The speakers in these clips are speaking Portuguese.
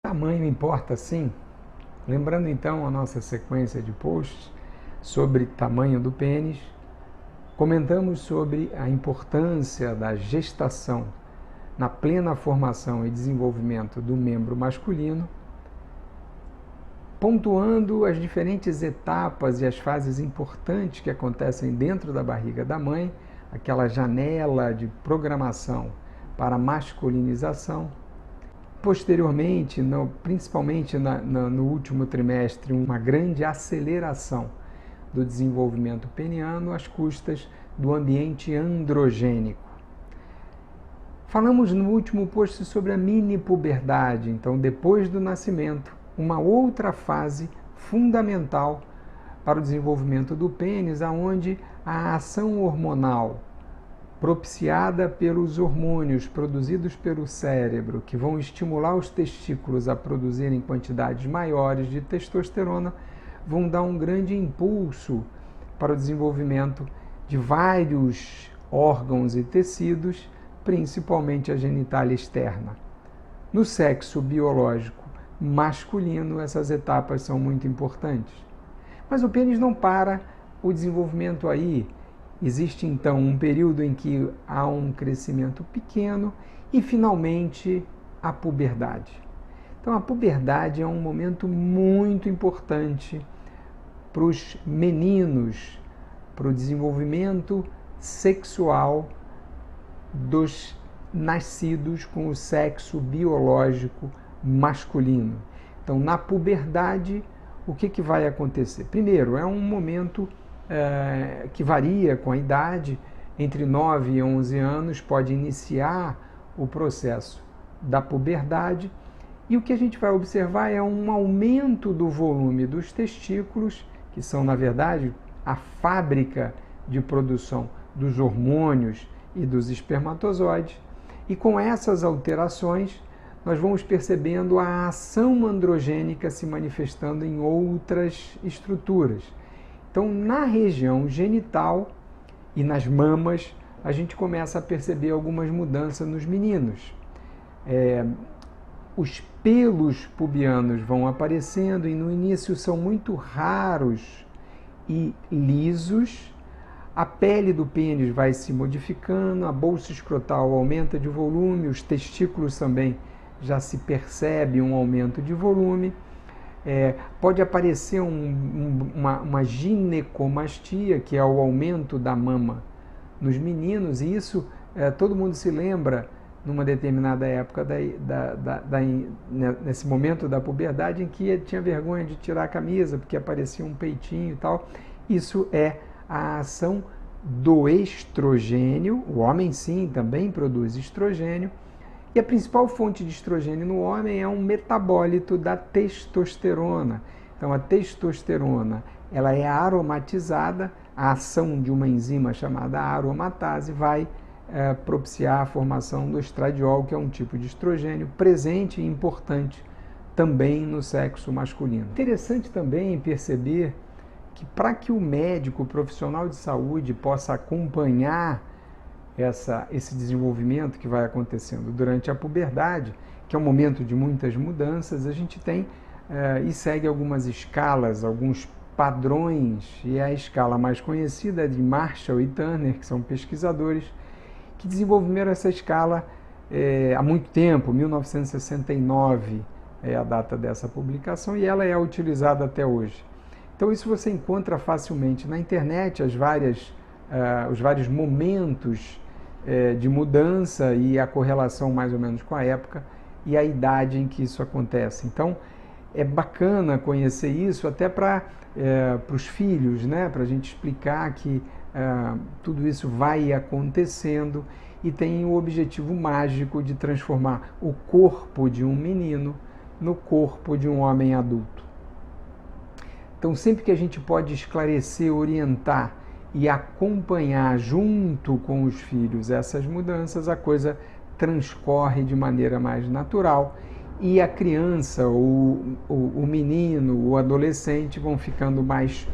Tamanho importa sim? Lembrando então a nossa sequência de posts sobre tamanho do pênis, comentamos sobre a importância da gestação na plena formação e desenvolvimento do membro masculino, pontuando as diferentes etapas e as fases importantes que acontecem dentro da barriga da mãe, aquela janela de programação para a masculinização. Posteriormente, principalmente no último trimestre, uma grande aceleração do desenvolvimento peniano às custas do ambiente androgênico. Falamos no último post sobre a mini-puberdade, então depois do nascimento, uma outra fase fundamental para o desenvolvimento do pênis, onde a ação hormonal propiciada pelos hormônios produzidos pelo cérebro, que vão estimular os testículos a produzirem quantidades maiores de testosterona, vão dar um grande impulso para o desenvolvimento de vários órgãos e tecidos, principalmente a genitália externa. No sexo biológico masculino, essas etapas são muito importantes. Mas o pênis não para o desenvolvimento aí. Existe então um período em que há um crescimento pequeno e finalmente a puberdade. Então a puberdade é um momento muito importante para os meninos, para o desenvolvimento sexual dos nascidos com o sexo biológico masculino. Então na puberdade, o que vai acontecer? Primeiro, é um momento que varia com a idade, entre 9 e 11 anos, pode iniciar o processo da puberdade, e o que a gente vai observar é um aumento do volume dos testículos, que são, na verdade, a fábrica de produção dos hormônios e dos espermatozoides, e com essas alterações nós vamos percebendo a ação androgênica se manifestando em outras estruturas. Então, na região genital e nas mamas, a gente começa a perceber algumas mudanças nos meninos. Os pelos pubianos vão aparecendo e no início são muito raros e lisos. A pele do pênis vai se modificando, a bolsa escrotal aumenta de volume, os testículos também já se percebe um aumento de volume. Pode aparecer uma ginecomastia, que é o aumento da mama nos meninos, e isso todo mundo se lembra numa determinada época, nesse momento da puberdade, em que tinha vergonha de tirar a camisa, porque aparecia um peitinho e tal. Isso é a ação do estrogênio. O homem sim também produz estrogênio, e a principal fonte de estrogênio no homem é um metabólito da testosterona. Então a testosterona ela é aromatizada, a ação de uma enzima chamada aromatase vai propiciar a formação do estradiol, que é um tipo de estrogênio presente e importante também no sexo masculino. Interessante também perceber que para que o médico, o profissional de saúde, possa acompanhar esse desenvolvimento que vai acontecendo durante a puberdade, que é um momento de muitas mudanças, a gente tem e segue algumas escalas, alguns padrões, e a escala mais conhecida é de Marshall e Turner, que são pesquisadores, que desenvolveram essa escala há muito tempo. 1969 é a data dessa publicação, e ela é utilizada até hoje. Então isso você encontra facilmente na internet, os vários momentos de mudança e a correlação mais ou menos com a época e a idade em que isso acontece. Então é bacana conhecer isso até para os filhos, né? Para a gente explicar que tudo isso vai acontecendo e tem o objetivo mágico de transformar o corpo de um menino no corpo de um homem adulto. Então sempre que a gente pode esclarecer, orientar e acompanhar junto com os filhos essas mudanças, a coisa transcorre de maneira mais natural e a criança, o menino, o adolescente vão ficando mais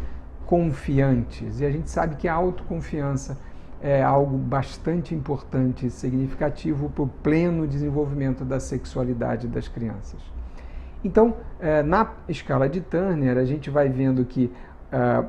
confiantes. E a gente sabe que a autoconfiança é algo bastante importante e significativo para o pleno desenvolvimento da sexualidade das crianças. Então, na escala de Turner, a gente vai vendo que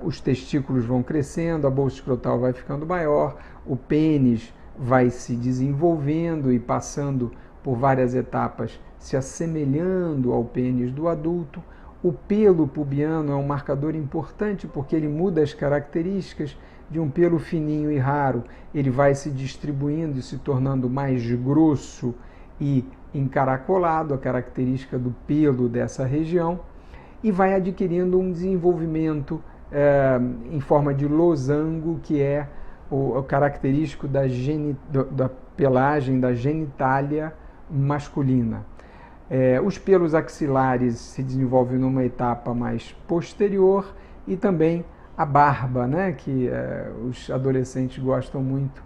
os testículos vão crescendo, a bolsa escrotal vai ficando maior, o pênis vai se desenvolvendo e passando por várias etapas, se assemelhando ao pênis do adulto. O pelo pubiano é um marcador importante porque ele muda as características. De um pelo fininho e raro, ele vai se distribuindo e se tornando mais grosso e encaracolado, a característica do pelo dessa região, e vai adquirindo um desenvolvimento em forma de losango, que é o característico da pelagem da genitália masculina. Os pelos axilares se desenvolvem numa etapa mais posterior, e também a barba, né, que os adolescentes gostam muito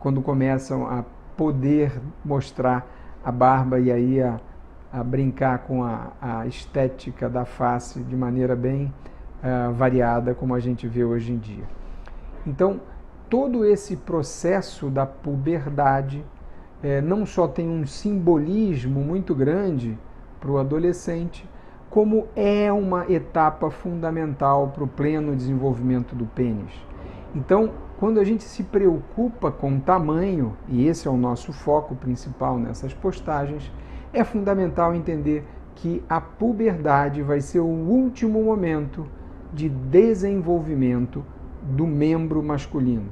quando começam a poder mostrar a barba e aí a brincar com a estética da face de maneira bem variada, como a gente vê hoje em dia. Então, todo esse processo da puberdade não só tem um simbolismo muito grande para o adolescente, como é uma etapa fundamental para o pleno desenvolvimento do pênis. Então, quando a gente se preocupa com o tamanho, e esse é o nosso foco principal nessas postagens, é fundamental entender que a puberdade vai ser o último momento de desenvolvimento do membro masculino.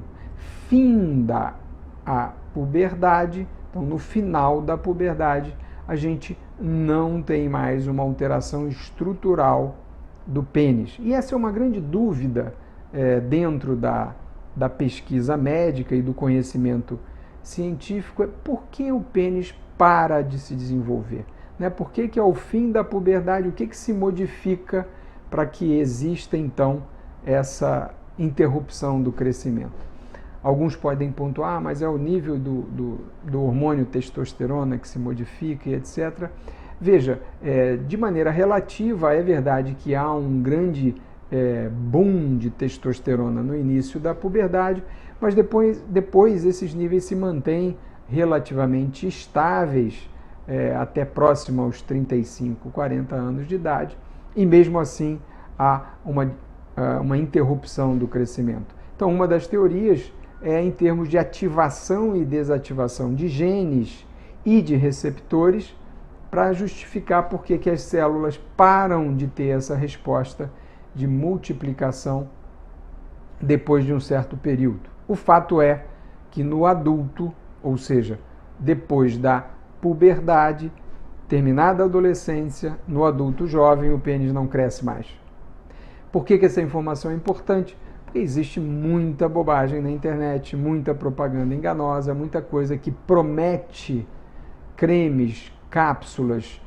Finda a puberdade, então no final da puberdade, a gente não tem mais uma alteração estrutural do pênis. E essa é uma grande dúvida dentro da pesquisa médica e do conhecimento científico, é por que o pênis para de se desenvolver? Né? Por que ao fim da puberdade, o que se modifica para que exista então essa interrupção do crescimento? Alguns podem pontuar, mas é o nível do hormônio testosterona que se modifica e etc. Veja, de maneira relativa, é verdade que há um grande boom de testosterona no início da puberdade, mas depois esses níveis se mantêm relativamente estáveis até próximo aos 35, 40 anos de idade, e mesmo assim há uma interrupção do crescimento. Então, uma das teorias em termos de ativação e desativação de genes e de receptores, para justificar por que as células param de ter essa resposta de multiplicação depois de um certo período. O fato é que no adulto, ou seja, depois da puberdade, terminada a adolescência, no adulto jovem, o pênis não cresce mais. Por que essa informação é importante? Porque existe muita bobagem na internet, muita propaganda enganosa, muita coisa que promete cremes, cápsulas,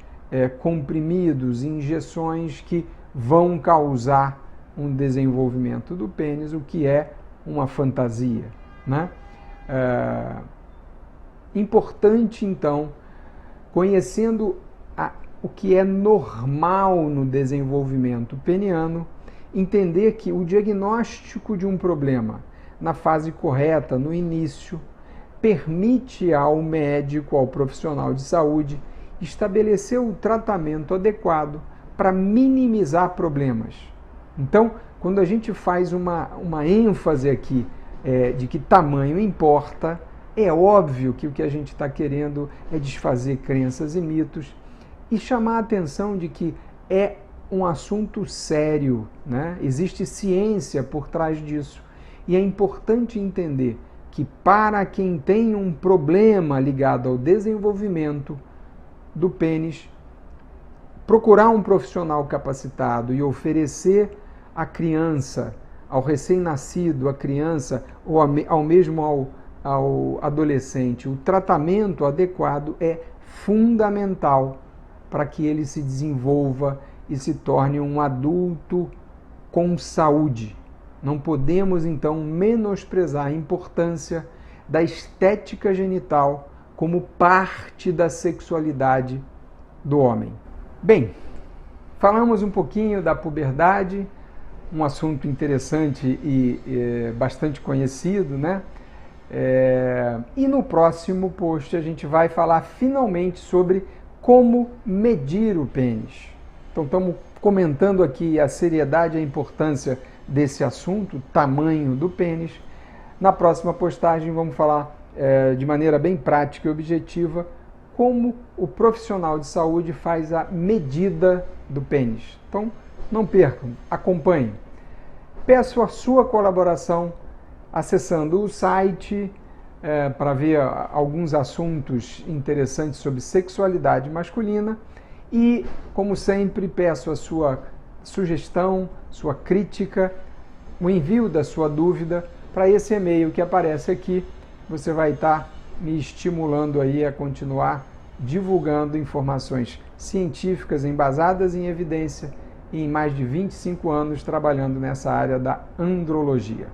comprimidos, injeções que vão causar um desenvolvimento do pênis, o que é uma fantasia, né? Importante, então, conhecendo o que é normal no desenvolvimento peniano, entender que o diagnóstico de um problema na fase correta, no início, permite ao médico, ao profissional de saúde, estabelecer o tratamento adequado para minimizar problemas. Então, quando a gente faz uma ênfase aqui de que tamanho importa, é óbvio que o que a gente está querendo é desfazer crenças e mitos e chamar a atenção de que é um assunto sério, né? Existe ciência por trás disso. E é importante entender que para quem tem um problema ligado ao desenvolvimento do pênis, procurar um profissional capacitado e oferecer à criança, ao recém-nascido, à criança ou ao mesmo ao adolescente, o tratamento adequado é fundamental para que ele se desenvolva e se torne um adulto com saúde. Não podemos, então, menosprezar a importância da estética genital como parte da sexualidade do homem. Bem, falamos um pouquinho da puberdade, um assunto interessante e bastante conhecido, né? E no próximo post a gente vai falar finalmente sobre como medir o pênis. Então estamos comentando aqui a seriedade e a importância desse assunto, tamanho do pênis. Na próxima postagem vamos falar de maneira bem prática e objetiva como o profissional de saúde faz a medida do pênis. Então não percam, acompanhem. Peço a sua colaboração acessando o site para ver alguns assuntos interessantes sobre sexualidade masculina e, como sempre, peço a sua sugestão, sua crítica, o envio da sua dúvida para esse e-mail que aparece aqui. Você vai estar me estimulando aí a continuar divulgando informações científicas embasadas em evidência e em mais de 25 anos trabalhando nessa área da andrologia.